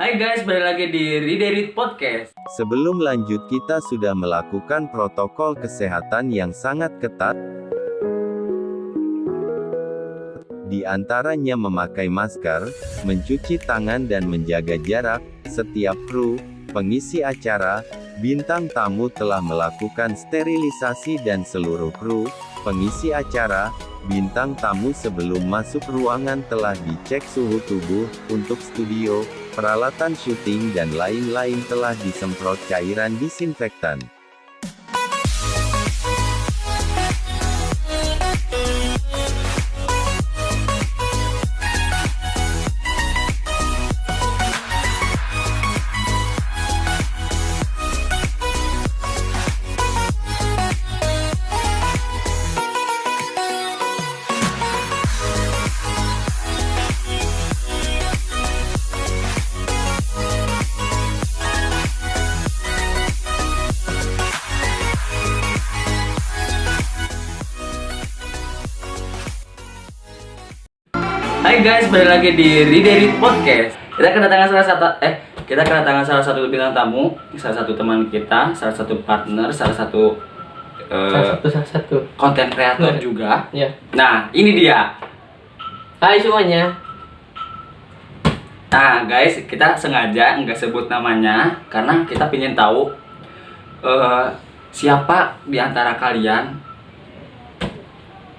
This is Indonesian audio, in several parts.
Hai guys, balik lagi di Riderit Podcast. Sebelum lanjut, kita sudah melakukan protokol kesehatan yang sangat ketat. Di antaranya memakai masker, mencuci tangan dan menjaga jarak. Setiap kru, pengisi acara, bintang tamu telah melakukan sterilisasi dan seluruh kru, pengisi acara, bintang tamu sebelum masuk ruangan telah dicek suhu tubuh. Untuk studio, peralatan syuting dan lain-lain telah disemprot cairan disinfektan. Hai guys, balik lagi di Riderit Podcast. Kita kedatangan salah satu bintang tamu, salah satu teman kita, salah satu partner, salah satu konten kreator juga. Ya. Nah, ini dia. Hai semuanya. Nah guys, kita sengaja nggak sebut namanya karena kita ingin tahu siapa di antara kalian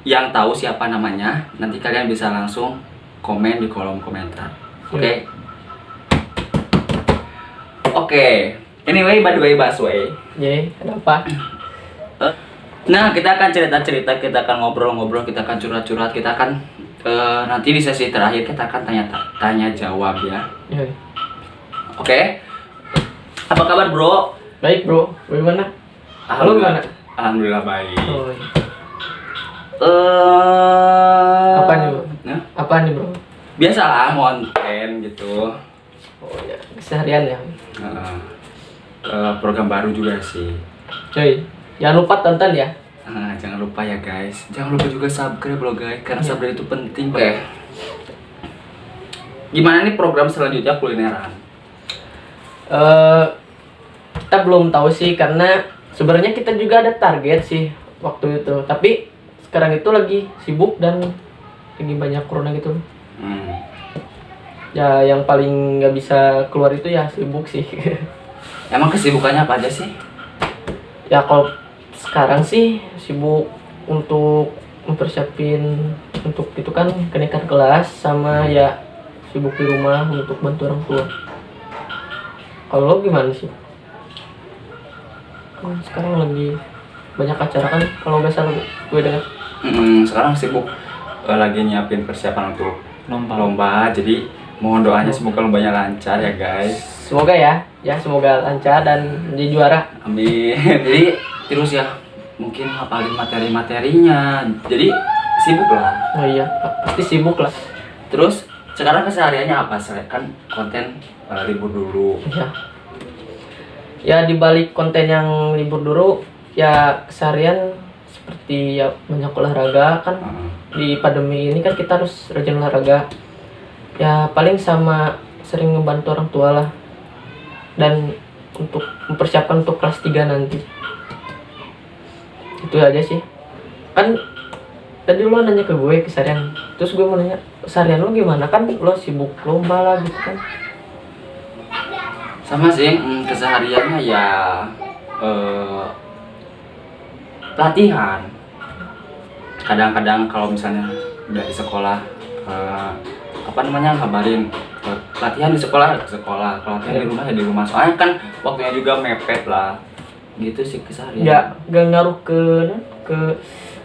yang tahu siapa namanya. Nanti kalian bisa langsung komen di kolom komentar. Oke. Oke. Anyway, by the way, Baswe. Jadi, kenapa? Nah, kita akan cerita-cerita, kita akan ngobrol-ngobrol, kita akan curhat-curhat, kita akan nanti di sesi terakhir kita akan tanya jawab ya. Yoi. Oke. Apa kabar, Bro? Baik, Bro. Bagaimana? Halo, gimana? Alhamdulillah baik. Oh, iya. Apa nih, Bro? Nah, Apa nih, Bro? biasalah konten gitu. Oh ya, keseharian ya. Program baru juga sih. Coy, jangan lupa tonton ya. Jangan lupa ya guys. Jangan lupa juga subscribe loh guys, karena Iya. subscribe itu penting. Oke. Gimana nih program selanjutnya kulineran? Kita belum tahu sih karena sebenarnya kita juga ada target sih waktu itu. Tapi sekarang itu lagi sibuk dan lagi banyak corona gitu. Ya yang paling nggak bisa keluar itu ya sibuk sih. Emang kesibukannya apa aja sih? Ya kalau sekarang sih sibuk untuk mempersiapin untuk itu kan kenaikan kelas sama ya sibuk di rumah untuk bantu orang tua. Kalau lo gimana sih? Kan sekarang lagi banyak acara kan kalau nggak salah gue dengar. Sekarang sibuk lagi nyiapin persiapan untuk lomba. Jadi mohon doanya semoga lombanya lancar ya guys. Semoga ya semoga lancar dan menjadi juara. Amin. Jadi terus ya mungkin hafalin materi-materinya. Jadi sibuk lah. Oh iya pasti sibuk lah. Terus sekarang kesehariannya apa? Kan konten libur dulu. Ya dibalik konten yang libur dulu ya keseharian seperti ya banyak olahraga kan. Di pandemi ini kan kita harus rajin olahraga. Ya paling sama sering ngebantu orang tua lah. Dan untuk mempersiapkan untuk kelas 3 nanti. Itu aja sih. Kan tadi lo nanya ke gue keseharian. Terus gue mau nanya, keseharian lo gimana? Kan lo sibuk lomba lah gitu kan. Sama sih, kesehariannya ya latihan. Kadang-kadang kalau misalnya udah di sekolah ngabarin latihan di sekolah ke sekolah, kalau latihan di rumah ya di rumah. Soalnya kan waktunya juga mepet lah. Gitu sih keseharian. Ya gak ngaruh ke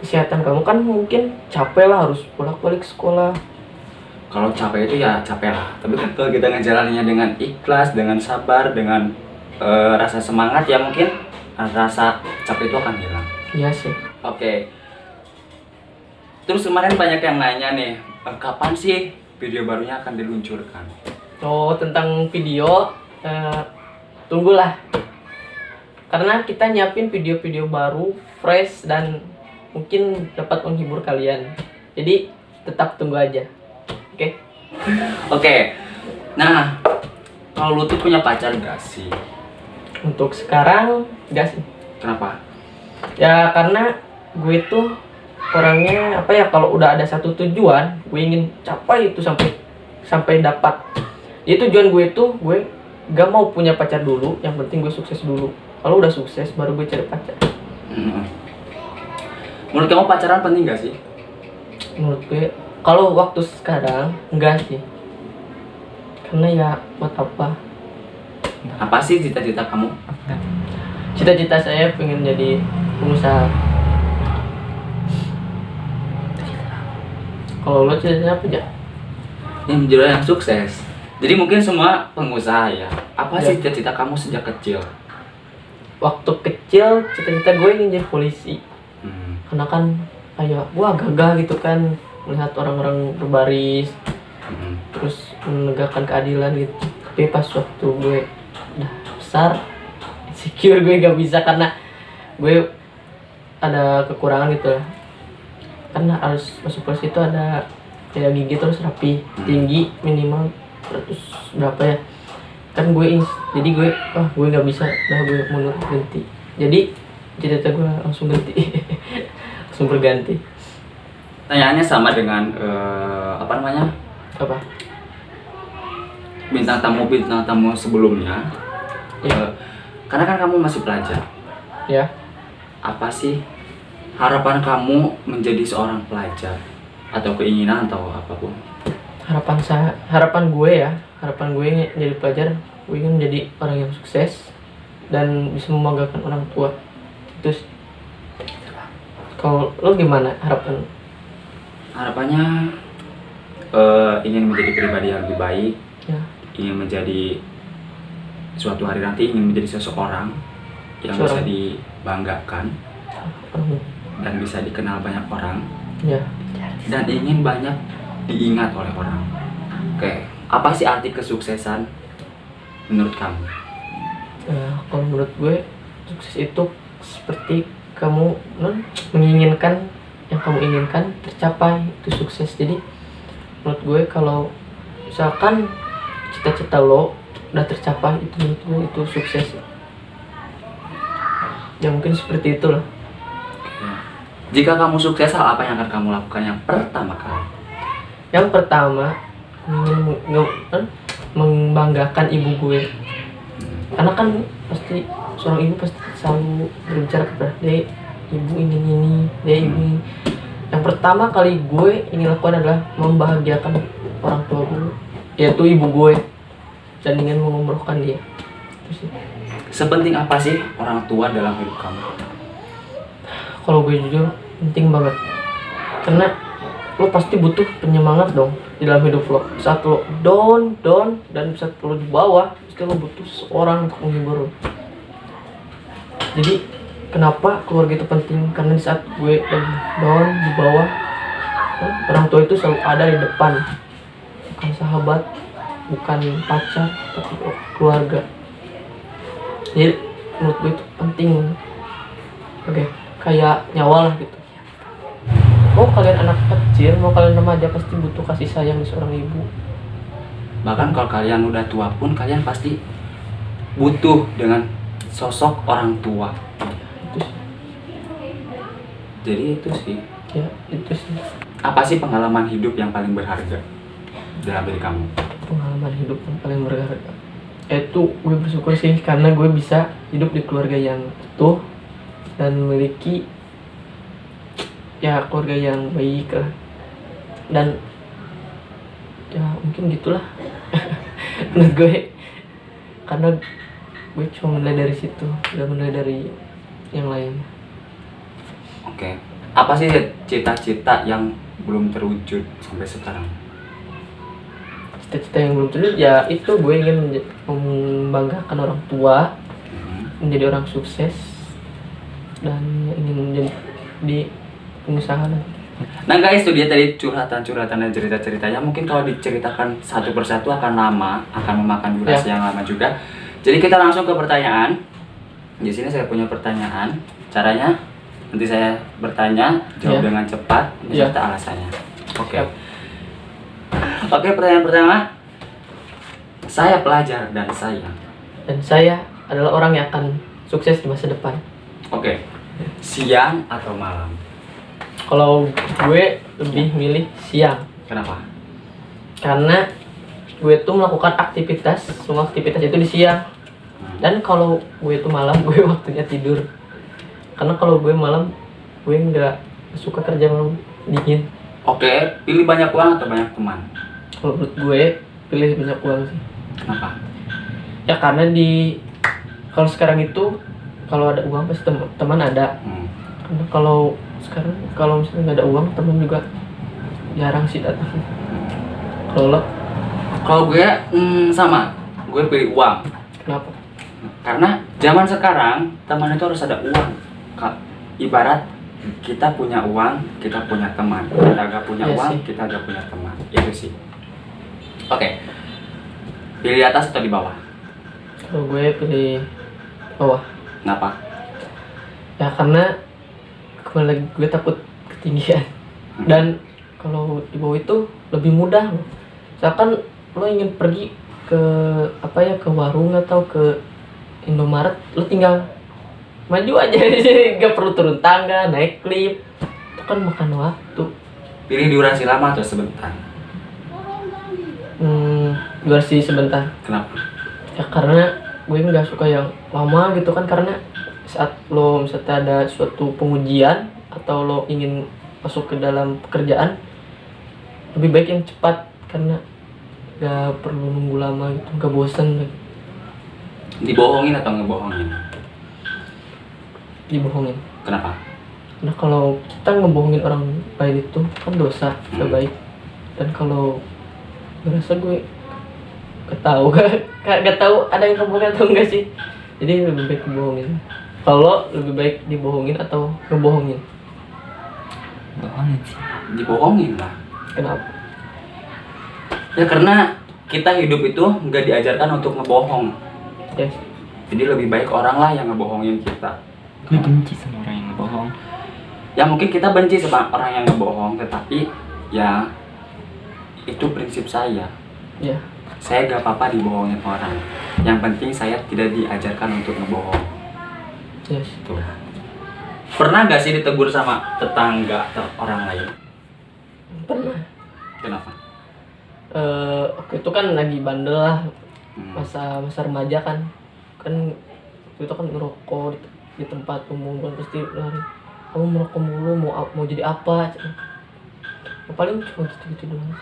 kesehatan kamu kan mungkin capek lah harus bolak-balik sekolah. Kalau capek itu ya capek lah. Tapi kan kalau kita ngejalaninnya dengan ikhlas, dengan sabar, dengan rasa semangat ya mungkin rasa capek itu akan hilang. Iya sih. Oke. Terus kemarin banyak yang nanya nih, kapan sih video barunya akan diluncurkan? Oh tentang video tunggulah. Karena kita nyiapin video-video baru, fresh dan mungkin dapat menghibur kalian. Jadi tetap tunggu aja. Oke? Oke. Nah, kalau lu tuh punya pacar gak sih? Untuk sekarang enggak sih. Kenapa? Ya karena gue tuh orangnya apa ya, kalau udah ada satu tujuan gue ingin capai itu sampai dapat. Jadi tujuan gue tuh gue gak mau punya pacar dulu, yang penting gue sukses dulu. Kalau udah sukses baru gue cari pacar. Menurut kamu pacaran penting gak sih? Menurut gue kalau waktu sekarang enggak sih. Karena ya buat apa? Apa sih cita-cita kamu? Cita-cita saya pengen jadi pengusaha. Kalau lo cita-cita apa aja? Yang menjadi orang yang sukses. Jadi mungkin semua pengusaha ya. Apa Ya. sih cita-cita kamu sejak kecil? Waktu kecil cita-cita gue ingin jadi polisi. Hmm. Karena kan kayak wah gagah gitu kan melihat orang-orang berbaris Hmm. terus menegakkan keadilan gitu. Tapi pas waktu gue udah besar insecure, gue gak bisa karena gue ada kekurangan gitu lah. Karena harus masuk polisi itu ada kayak gigi terus rapi, tinggi minimal 100 berapa ya. Kan jadi gue gue nggak bisa, dah gue mundur ganti. Jadi cita-cita gue langsung ganti. Langsung berganti. Pertanyaannya sama dengan apa namanya? Apa? Bintang tamu sebelumnya. Ya. Karena kan kamu masih pelajar. Ya. Apa sih harapan kamu menjadi seorang pelajar, atau keinginan atau apapun? Harapan gue jadi pelajar, gue ingin menjadi orang yang sukses dan bisa membanggakan orang tua. Terus kalau lo gimana Harapannya ingin menjadi pribadi yang lebih baik, ya? ingin menjadi suatu hari nanti ingin menjadi seseorang yang bisa dibanggakan dan bisa dikenal banyak orang, Ya. dan ingin banyak diingat oleh orang. Oke, apa sih arti kesuksesan menurut kamu? Kalau menurut gue sukses itu seperti kamu menginginkan yang kamu inginkan tercapai, itu sukses. Jadi menurut gue kalau misalkan cita-cita lo udah tercapai, itu menurut gue itu sukses. Ya mungkin seperti itulah. Jika kamu sukses, hal apa yang akan kamu lakukan yang pertama kali? Yang pertama membanggakan ibu gue. Karena kan pasti seorang ibu pasti selalu berbicara kepada Dek, ibu ingin ini, Dek, ibu ini. Yang pertama kali gue ingin lakukan adalah membahagiakan orang tua gue, yaitu ibu gue, dan ingin mengumrohkan dia. Itu sih. Sepenting apa sih orang tua dalam hidup kamu? Kalau gue jujur penting banget, karena lo pasti butuh penyemangat dong di dalam hidup lo. Saat lo down dan saat lo di bawah, pasti lo butuh seorang untuk menghibur lo. Jadi kenapa keluarga itu penting? Karena di saat gue lagi down di bawah, orang tua itu selalu ada di depan, bukan sahabat, bukan pacar, tapi keluarga. Jadi menurut gue itu penting. Oke, kayak nyawa lah gitu. Mau kalian anak kecil, mau kalian remaja, pasti butuh kasih sayang di seorang ibu. Bahkan kalau kalian udah tua pun, kalian pasti butuh dengan sosok orang tua. Itu sih. Jadi itu sih. Ya, itu sih. Apa sih pengalaman hidup yang paling berharga dalam diri kamu? Pengalaman hidup yang paling berharga. Itu gue bersyukur sih karena gue bisa hidup di keluarga yang utuh dan memiliki ya keluarga yang baik lah. Dan ya mungkin gitulah menurut gue, karena gue cuma menilai dari situ, gak menilai dari yang lain. Oke. Apa sih cita-cita yang belum terwujud sampai sekarang? Cita-cita yang belum terwujud ya itu gue ingin membanggakan orang tua, menjadi orang sukses, dan ingin menjadi di pengusaha. Nah guys, itu dia tadi curhatan-curhatan dan cerita-ceritanya. Mungkin kalau diceritakan satu persatu akan lama, akan memakan durasi yang lama juga. Jadi kita langsung ke pertanyaan. Di sini saya punya pertanyaan. Caranya nanti saya bertanya, jawab dengan cepat beserta alasannya. Oke. Oke, pertanyaan pertama. Saya pelajar dan saya adalah orang yang akan sukses di masa depan. Oke. Siang atau malam? Kalau gue lebih milih siang, Kenapa? karena gue tuh melakukan semua aktivitas itu di siang. Dan kalau gue itu malam, gue waktunya tidur. Karena kalau gue malam, gue nggak suka kerja malam, dingin. Oke, pilih banyak uang atau banyak teman? Kalau menurut gue pilih banyak uang sih. Kenapa? Ya karena kalau sekarang itu kalau ada uang pasti teman ada. Karena kalau sekarang kalau misalnya nggak ada uang, teman juga jarang sih datang. Kalau lo? Kalau gue sama, gue pilih uang. Kenapa? Karena zaman sekarang teman itu harus ada uang. Ibarat kita punya uang, kita punya teman. Kita gak punya Iya uang, sih. kita gak punya teman. Itu sih. Oke. Pilih di atas atau di bawah? Kalau gue pilih bawah. Kenapa? Ya karena kembali lagi gue takut ketinggian. Dan kalau di bawah itu lebih mudah loh. Misalkan lo ingin pergi ke ke warung atau ke Indomaret, lo tinggal maju aja di sini, gak perlu turun tangga, naik lift. Itu kan makan waktu. Pilih durasi lama atau sebentar? Durasi sebentar. Kenapa? Ya karena gue nggak suka yang lama gitu kan, karena saat lo misalnya ada suatu pengujian atau lo ingin masuk ke dalam pekerjaan, lebih baik yang cepat karena nggak perlu nunggu lama gitu, nggak bosan lagi. Dibohongin atau ngebohongin? Dibohongin. Kenapa? Nah kalau kita ngebohongin orang lain itu kan dosa, nggak baik. Dan kalau ngerasa gue gak tahu ada yang ngebohongin atau enggak sih, jadi lebih baik ngebohongin. Kalau lebih baik dibohongin atau ngebohongin? Bohongin sih. Dibohongin lah. Kenapa? Ya karena kita hidup itu nggak diajarkan untuk ngebohong. Ya, Jadi lebih baik orang lah yang ngebohongin kita. Gue benci sama orang yang bohong. Ya mungkin kita benci sama orang yang ngebohong, tetapi ya itu prinsip saya. ya. Saya gak apa-apa dibohongin orang. Yang penting saya tidak diajarkan untuk ngebohong. Yes. Tuh. Pernah gak sih ditegur sama tetangga atau orang lain? Pernah. Kenapa? Waktu itu kan lagi bandel lah, Hmm. masa remaja kan waktu itu kan ngerokok di tempat umum kan, pasti lari, kamu merokok mulu, mau jadi apa? Ya, paling cuma gitu doang.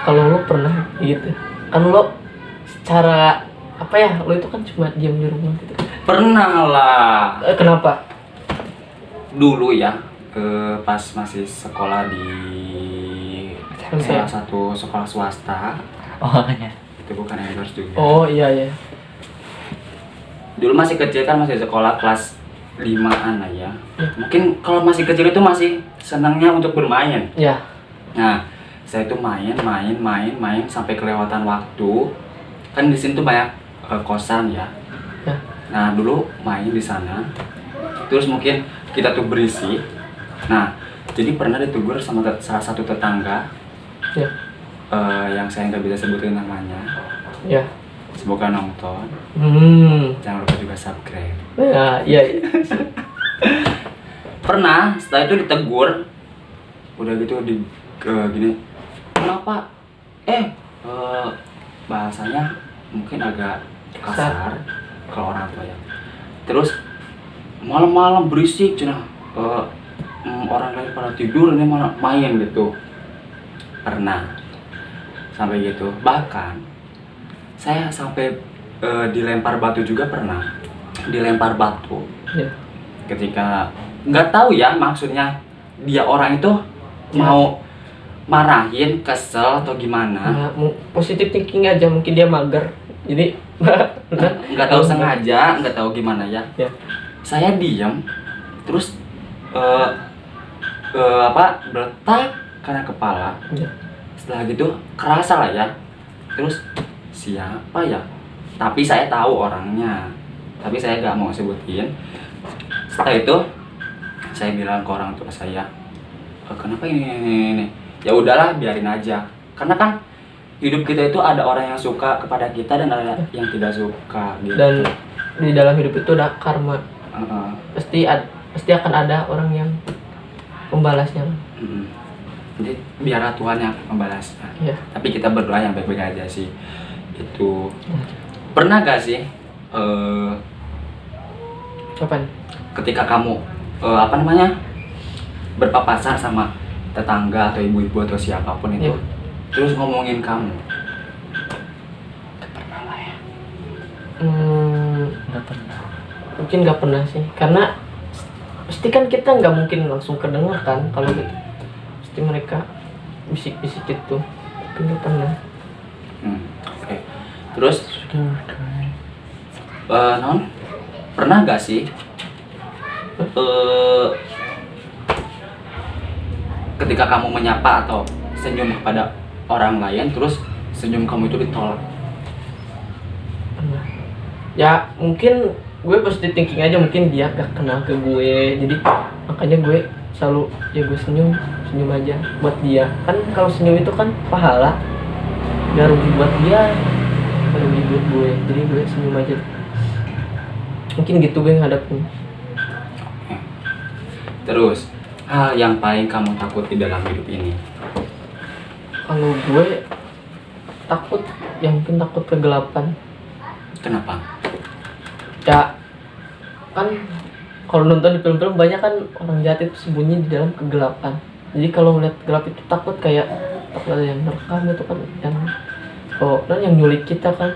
Kalau lo pernah gitu kan, lo secara lo itu kan cuma diam di rumah gitu. Pernah lah. Kenapa? Dulu ya, pas masih sekolah di salah satu sekolah swasta. Oh ya. Itu bukan endorse juga. Oh iya. Dulu masih kecil kan, masih sekolah kelas 5-an lah ya. Mungkin kalau masih kecil itu masih senangnya untuk bermain. Ya. Nah, saya itu main sampai kelewatan waktu. Kan di sini tuh banyak kosan ya. Ya. Nah, dulu main di sana. Terus mungkin kita tuh berisik. Nah, jadi pernah ditegur sama salah satu tetangga. Ya. Yang saya nggak bisa sebutin namanya. Ya. Semoga nonton. Jangan lupa juga subscribe. Ya, iya. Pernah setelah itu ditegur, udah gitu gini, kenapa bahasanya mungkin agak kasar kalau orang tua ya. Terus malam-malam berisik cenah, orang lain pada tidur, ini malah main gitu. Pernah sampai gitu. Bahkan saya sampai dilempar batu juga pernah. Dilempar batu. Ya. Ketika nggak tahu ya maksudnya dia orang itu Ya. mau marahin, kesel atau gimana. Nah, positif thinking aja, mungkin dia mager. Jadi Nggak tahu sengaja, nggak tahu gimana ya. Ya. Saya diam, terus berletak karena kepala. Ya. Setelah gitu kerasa lah ya. Terus siapa ya? Tapi saya tahu orangnya. Tapi saya nggak mau sebutin. Setelah itu saya bilang ke orang tua saya, kenapa ini? Ya udahlah, biarin aja. Karena kan hidup kita itu ada orang yang suka kepada kita dan ada yang tidak suka gitu. Dan di dalam hidup itu ada karma. Heeh. Pasti akan ada orang yang membalasnya. Jadi biarlah Tuhan yang membalasnya. Iya. Tapi kita berdoa yang baik-baik aja sih. Itu pernah gak sih Kapan? ketika kamu berpapasan sama tetangga atau ibu-ibu atau siapapun itu, Iya. terus ngomongin kamu? Nggak pernah. Mungkin nggak pernah sih, karena pasti kan kita nggak mungkin langsung kedengar kan kalau gitu. Pasti mereka bisik-bisik gitu, tapi nggak pernah. Oke. Terus non pernah gak sih ketika kamu menyapa atau senyum kepada orang lain terus senyum kamu itu ditolak? Pernah. Ya mungkin gue positive thinking aja, mungkin dia gak kenal ke gue, jadi makanya gue selalu ya gue senyum aja buat dia. Kan kalau senyum itu kan pahala, gak rugi buat dia, gak rugi buat gue, jadi gue senyum aja. Mungkin gitu gue ngadepin. Terus hal yang paling kamu takut di dalam hidup ini? Kalau gue takut, ya mungkin takut kegelapan. Kenapa? Ya kan kalau nonton di film-film banyak kan orang jahat itu sembunyi di dalam kegelapan. Jadi kalau melihat gelap itu takut ada yang merekam itu kan, dan yang nyulik kita kan,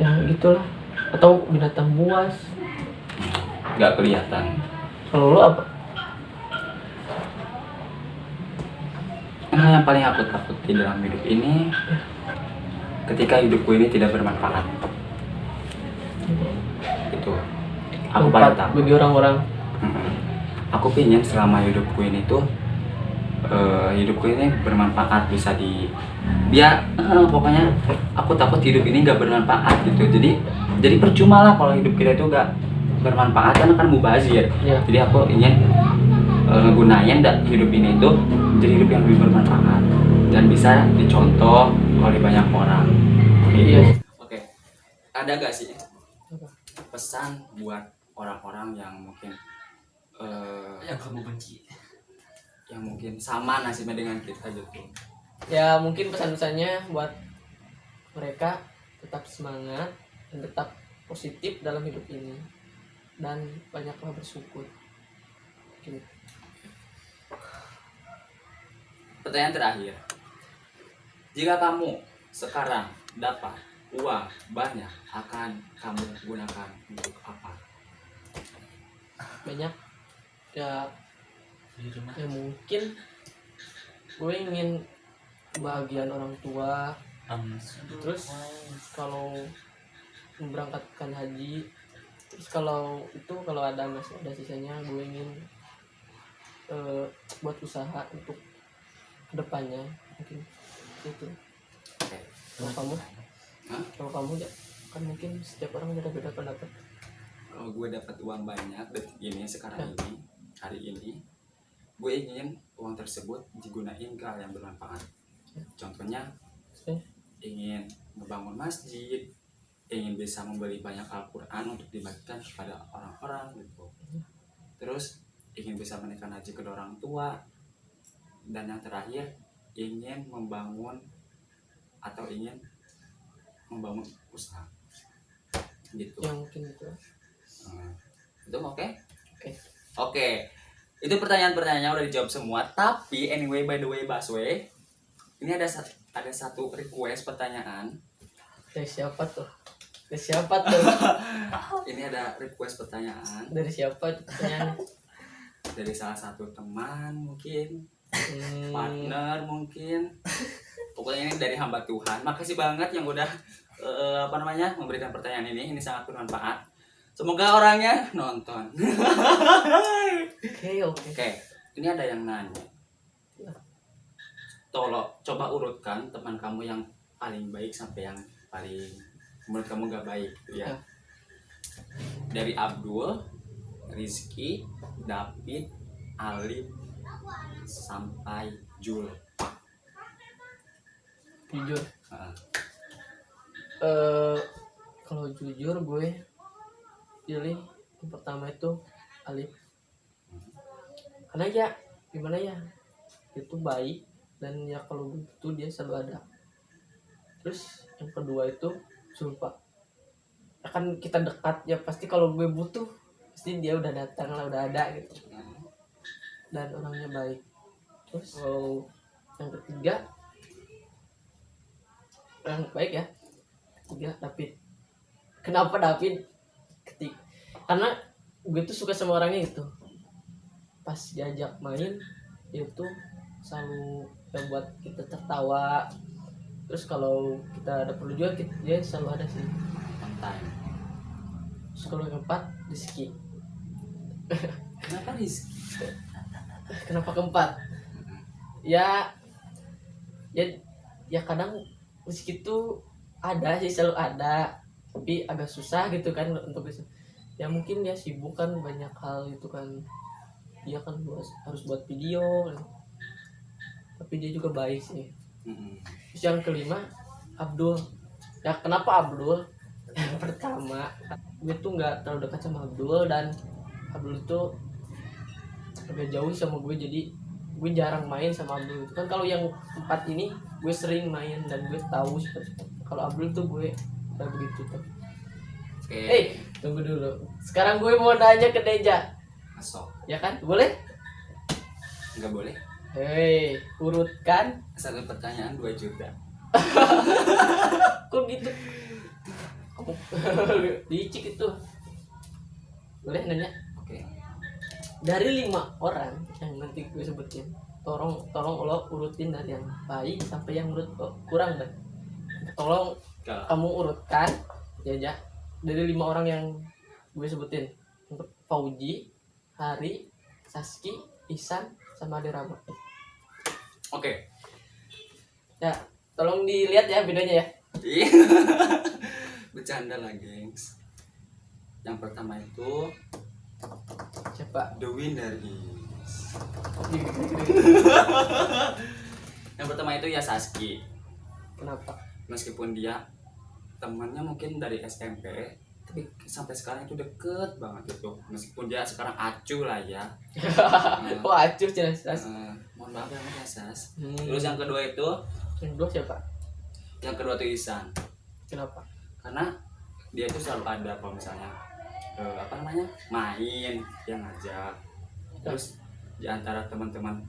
ya gitulah. Atau binatang buas. Gak kelihatan. Kalau lo apa? Hal yang paling aku takuti dalam hidup ini ketika hidupku ini tidak bermanfaat. Itu aku paling takut bagi orang-orang. Aku pingin selama hidupku ini tuh hidupku ini bermanfaat, bisa pokoknya aku takut hidup ini gak bermanfaat gitu. Jadi percuma lah kalau hidup kita itu gak bermanfaat, kan akan mubazir. Ya. Jadi aku ingin ngegunain hidup ini tuh jadi hidup yang lebih bermanfaat dan bisa dicontoh oleh banyak orang gitu. Iya. Oke. Ada gak sih pesan buat orang-orang yang mungkin Yang kamu benci. yang mungkin sama nasibnya dengan kita gitu? Ya mungkin pesan-pesannya buat mereka tetap semangat dan tetap positif dalam hidup ini, dan banyaklah bersyukur gitu. Pertanyaan terakhir, jika kamu sekarang dapat uang banyak, akan kamu gunakan untuk apa? Banyak ya, ya mungkin gue ingin kebahagiaan orang tua. Terus kalau memberangkatkan haji, terus kalau ada masih ada sisanya, gue ingin buat usaha untuk kedepannya mungkin itu. Oke. Kalau kamu? Hah? Kalau kamu ya kan mungkin setiap orang beda-beda pendapat. Kalau gue dapat uang banyak detik ini, sekarang ini, hari ini, gue ingin uang tersebut digunain ke hal yang bermanfaat. Contohnya ingin membangun masjid, ingin bisa membeli banyak Al-Quran untuk dibagikan kepada orang-orang gitu. Terus ingin bisa menaikkan haji ke orang tua, dan yang terakhir ingin membangun usaha gitu. Ya mungkin itu. Itu oke? Oke. Oke. Itu pertanyaan-pertanyaannya udah dijawab semua. Tapi anyway, by the way, Baswe, ini ada satu request pertanyaan. Dari siapa tuh? Dari siapa tuh? Ini ada request pertanyaan Dari siapa tuh pertanyaannya? dari salah satu teman mungkin, partner mungkin. Pokoknya ini dari hamba Tuhan. Makasih banget yang udah memberikan pertanyaan ini. Ini sangat bermanfaat. Semoga orangnya nonton. Oke. Ini ada yang nanya. Tolong coba urutkan teman kamu yang paling baik sampai yang paling menurut kamu gak baik gitu ya. Dari Abdul, Rizky, David, Alif sampai Jul. Jujur. Ah, Kalau jujur gue pilih yang pertama itu Alif. Karena ya gimana ya, itu baik dan ya kalau butuh dia selalu ada. Terus yang kedua itu Zulfa. Akan kita dekat ya, pasti kalau gue butuh pasti dia udah datang lah, udah ada gitu. Dan orangnya baik. Terus kalau yang ketiga orang baik ya, ketiga David. Kenapa David? Karena gue tuh suka sama orangnya itu. Pas diajak main dia tuh selalu ya buat kita tertawa. Terus kalau kita ada perlu juga dia selalu ada sih. on time. Terus kalau yang keempat Rizky. Kenapa Rizky? Kenapa keempat? Ya ya kadang Rizky tuh ada sih, selalu ada, tapi agak susah gitu kan untuk bisa. Ya mungkin dia sibuk kan banyak hal itu kan, dia kan harus buat video kan. Tapi dia juga baik sih. Terus yang kelima Abdul. Ya kenapa Abdul? Yang pertama gue tuh nggak terlalu dekat sama Abdul, dan Abdul tuh agak jauh sama gue, jadi gue jarang main sama Abdul itu kan. Kalau yang empat ini gue sering main dan gue tahu seperti itu. Kalau Abdul tuh gue nggak begitu tuh. Oke. Tunggu dulu. Sekarang gue mau nanya ke Deja. Masuk. Ya kan? Boleh? Enggak boleh. Urutkan. Satu pertanyaan 2 juta. Kok gitu? Kamu licik itu. Boleh nanya? Oke. Dari 5 orang yang nanti gue sebutin, tolong lo urutin dari yang baik sampai yang menurut lo kurang deh. Tolong kamu urutkan ya dari 5 orang yang gue sebutin. Untuk Fauji, Hari, Saski, Ihsan, sama Adirama. Oke. Ya, tolong dilihat ya videonya ya. Iya. Bercanda lah, gengs. Yang pertama itu Siapa? The Winner is. Yang pertama itu ya Saski. Kenapa? Meskipun dia temannya mungkin dari SMP, tapi sampai sekarang itu deket banget itu. Meskipun dia sekarang acuh lah ya. Oh, acuh jelas. Mohon maaf ya Sas. Hmm. Terus yang kedua itu, Yang kedua siapa? yang kedua itu Ihsan. Kenapa? Karena dia itu selalu ada kalau misalnya main, dia ngajak. Terus di antara teman-teman